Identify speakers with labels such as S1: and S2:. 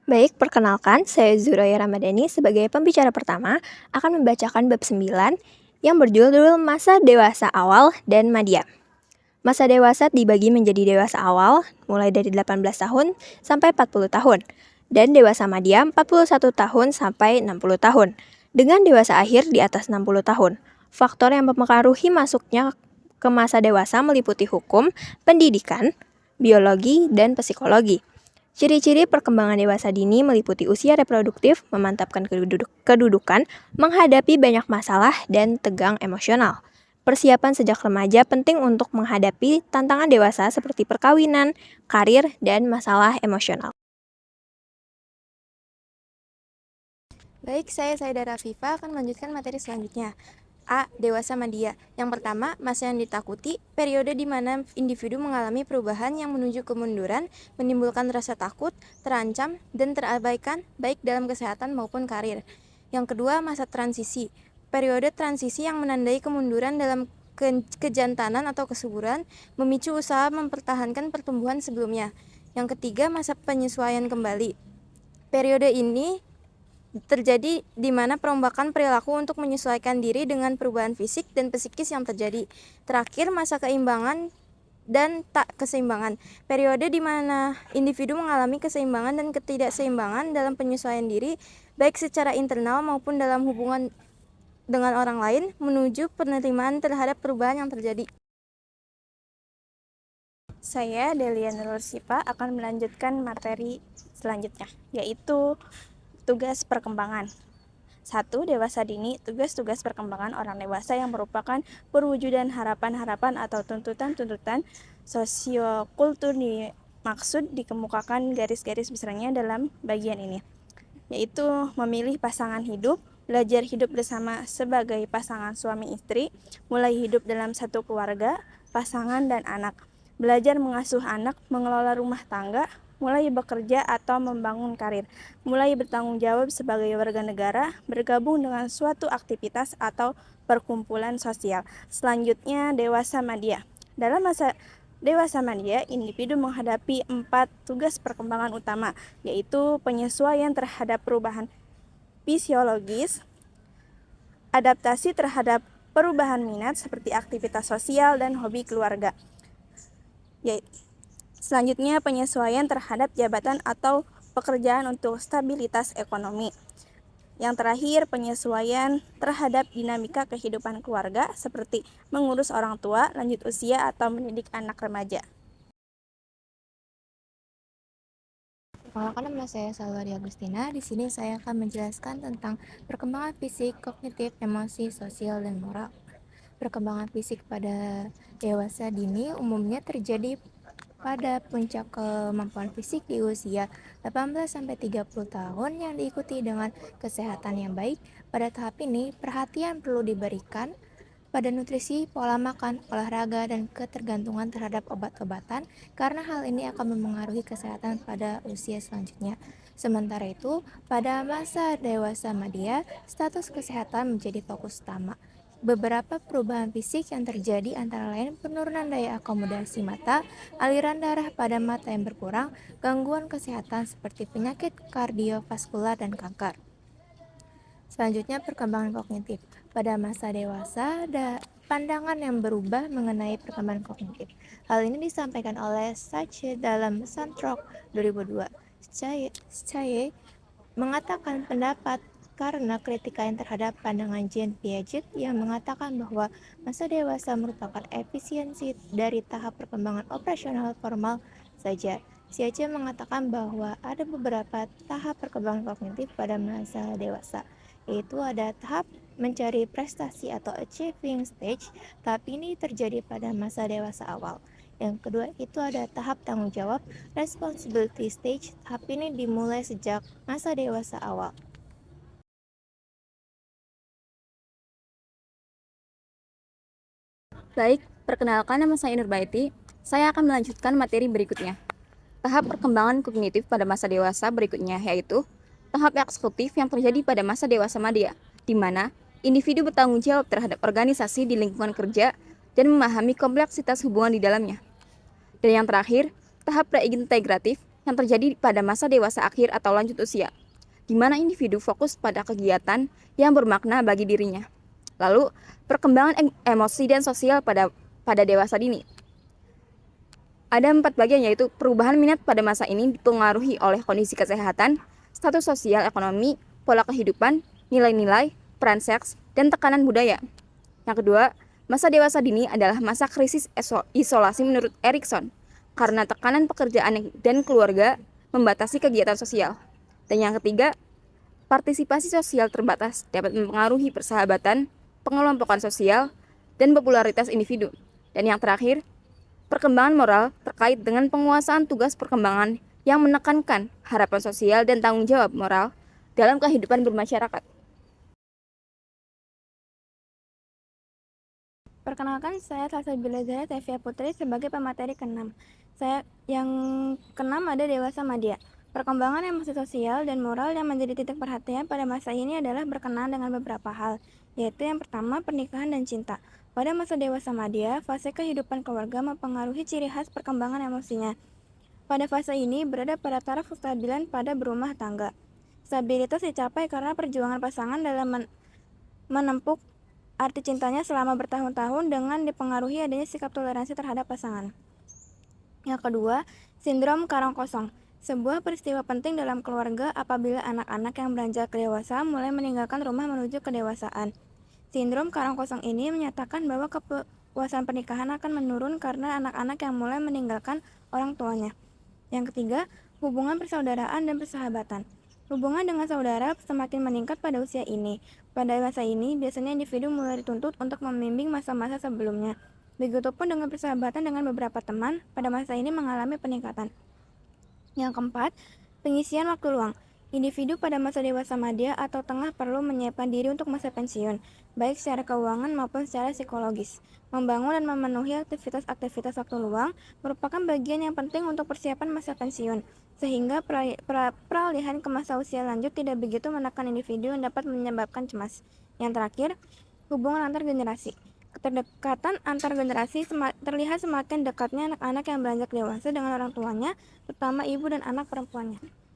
S1: Baik, perkenalkan, saya Zuraya Ramadhani sebagai pembicara pertama akan membacakan bab 9 yang berjudul Masa Dewasa Awal dan Madya. Masa dewasa dibagi menjadi dewasa awal mulai dari 18 tahun sampai 40 tahun dan dewasa madya 41 tahun sampai 60 tahun dengan dewasa akhir di atas 60 tahun. Faktor yang mempengaruhi masuknya ke masa dewasa meliputi hukum, pendidikan, biologi, dan psikologi. Ciri-ciri perkembangan dewasa dini meliputi usia reproduktif, memantapkan kedudukan, menghadapi banyak masalah, dan tegang emosional. Persiapan sejak remaja penting untuk menghadapi tantangan dewasa seperti perkawinan, karir, dan masalah emosional.
S2: Baik, saya Saidara Fifa akan melanjutkan materi selanjutnya. A. Dewasa Madya. Yang pertama, masa yang ditakuti, periode di mana individu mengalami perubahan yang menuju kemunduran, menimbulkan rasa takut, terancam, dan terabaikan baik dalam kesehatan maupun karir. Yang kedua, masa transisi. Periode transisi yang menandai kemunduran dalam kejantanan atau kesuburan, memicu usaha mempertahankan pertumbuhan sebelumnya. Yang ketiga, masa penyesuaian kembali. Periode ini terjadi di mana perombakan perilaku untuk menyesuaikan diri dengan perubahan fisik dan psikis yang terjadi. Terakhir, masa keimbangan dan tak keseimbangan. Periode di mana individu mengalami keseimbangan dan ketidakseimbangan dalam penyesuaian diri, baik secara internal maupun dalam hubungan dengan orang lain, menuju penerimaan terhadap perubahan yang terjadi.
S3: Saya Delia Nurul Sipa akan melanjutkan materi selanjutnya, yaitu tugas perkembangan. 1. Dewasa dini, tugas-tugas perkembangan orang dewasa yang merupakan perwujudan harapan-harapan atau tuntutan-tuntutan sosiokultur dimaksud dikemukakan garis-garis besarnya dalam bagian ini, yaitu memilih pasangan hidup, belajar hidup bersama sebagai pasangan suami istri, mulai hidup dalam satu keluarga, pasangan dan anak, belajar mengasuh anak, mengelola rumah tangga, mulai bekerja atau membangun karir, mulai bertanggung jawab sebagai warga negara, bergabung dengan suatu aktivitas atau perkumpulan sosial. Selanjutnya, dewasa madya. Dalam masa dewasa madya, individu menghadapi 4 tugas perkembangan utama, yaitu penyesuaian terhadap perubahan fisiologis, adaptasi terhadap perubahan minat seperti aktivitas sosial dan hobi keluarga. Selanjutnya, penyesuaian terhadap jabatan atau pekerjaan untuk stabilitas ekonomi. Yang terakhir, penyesuaian terhadap dinamika kehidupan keluarga seperti mengurus orang tua, lanjut usia, atau mendidik anak remaja.
S2: Perkenalkan, nama saya Salwari Agustina. Di sini saya akan menjelaskan tentang perkembangan fisik, kognitif, emosi, sosial, dan moral. Perkembangan fisik pada dewasa dini umumnya terjadi pada puncak kemampuan fisik di usia 18-30 tahun yang diikuti dengan kesehatan yang baik. Pada tahap ini, perhatian perlu diberikan pada nutrisi, pola makan, olahraga, dan ketergantungan terhadap obat-obatan karena hal ini akan memengaruhi kesehatan pada usia selanjutnya. Sementara itu, pada masa dewasa madya, status kesehatan menjadi fokus utama. Beberapa perubahan fisik yang terjadi antara lain penurunan daya akomodasi mata, aliran darah pada mata yang berkurang, gangguan kesehatan seperti penyakit kardiovaskular dan kanker. Selanjutnya, perkembangan kognitif. Pada masa dewasa, ada pandangan yang berubah mengenai perkembangan kognitif. Hal ini disampaikan oleh Sache dalam Santrok 2002. Sache mengatakan pendapat karena kritikan terhadap pandangan Jean Piaget yang mengatakan bahwa masa dewasa merupakan efisiensi dari tahap perkembangan operasional formal saja. Sache mengatakan bahwa ada beberapa tahap perkembangan kognitif pada masa dewasa, yaitu ada tahap mencari prestasi atau achieving stage. Tahap ini terjadi pada masa dewasa awal. Yang kedua itu ada tahap tanggung jawab, responsibility stage. Tahap ini dimulai sejak masa dewasa awal.
S4: Baik, perkenalkan, nama saya Nurbaiti. Saya akan melanjutkan materi berikutnya. Tahap perkembangan kognitif pada masa dewasa berikutnya yaitu tahap eksekutif yang terjadi pada masa dewasa madya, di mana individu bertanggung jawab terhadap organisasi di lingkungan kerja dan memahami kompleksitas hubungan di dalamnya. Dan yang terakhir, tahap reintegratif yang terjadi pada masa dewasa akhir atau lanjut usia, di mana individu fokus pada kegiatan yang bermakna bagi dirinya. Lalu, perkembangan emosi dan sosial pada dewasa dini. Ada 4 bagian, yaitu perubahan minat pada masa ini dipengaruhi oleh kondisi kesehatan, status sosial ekonomi, pola kehidupan, nilai-nilai, peran seks, dan tekanan budaya. Yang kedua, masa dewasa dini adalah masa krisis isolasi menurut Erikson, karena tekanan pekerjaan dan keluarga membatasi kegiatan sosial. Dan yang ketiga, partisipasi sosial terbatas dapat mempengaruhi persahabatan, pengelompokan sosial, dan popularitas individu. Dan yang terakhir, perkembangan moral terkait dengan penguasaan tugas perkembangan yang menekankan harapan sosial dan tanggung jawab moral dalam kehidupan bermasyarakat.
S3: Perkenalkan, saya Salsabila Zahra Tevia Putri sebagai pemateri ke-6. Saya yang ke-6 ada dewasa madya. Perkembangan emosi sosial dan moral yang menjadi titik perhatian pada masa ini adalah berkenaan dengan beberapa hal, yaitu yang pertama, pernikahan dan cinta. Pada masa dewasa madya, fase kehidupan keluarga mempengaruhi ciri khas perkembangan emosinya. Pada fase ini berada pada taraf kestabilan pada berumah tangga. Stabilitas dicapai karena perjuangan pasangan dalam menempuh arti cintanya selama bertahun-tahun dengan dipengaruhi adanya sikap toleransi terhadap pasangan. Yang kedua, sindrom karang kosong. Sebuah peristiwa penting dalam keluarga apabila anak-anak yang beranjak dewasa mulai meninggalkan rumah menuju kedewasaan. Sindrom karang kosong ini menyatakan bahwa kepuasan pernikahan akan menurun karena anak-anak yang mulai meninggalkan orang tuanya. Yang ketiga, hubungan persaudaraan dan persahabatan. Hubungan dengan saudara semakin meningkat pada usia ini. Pada masa ini, biasanya individu mulai dituntut untuk membimbing masa-masa sebelumnya. Begitupun dengan persahabatan dengan beberapa teman, pada masa ini mengalami peningkatan. Yang keempat, pengisian waktu luang. Individu pada masa dewasa madya atau tengah perlu menyiapkan diri untuk masa pensiun, baik secara keuangan maupun secara psikologis. Membangun dan memenuhi aktivitas waktu luang merupakan bagian yang penting untuk persiapan masa pensiun, sehingga peralihan ke masa usia lanjut tidak begitu menekan individu yang dapat menyebabkan cemas. Yang terakhir, hubungan antar generasi. Keterdekatan antar generasi terlihat semakin dekatnya anak-anak yang beranjak dewasa dengan orang tuanya, terutama ibu dan anak perempuannya.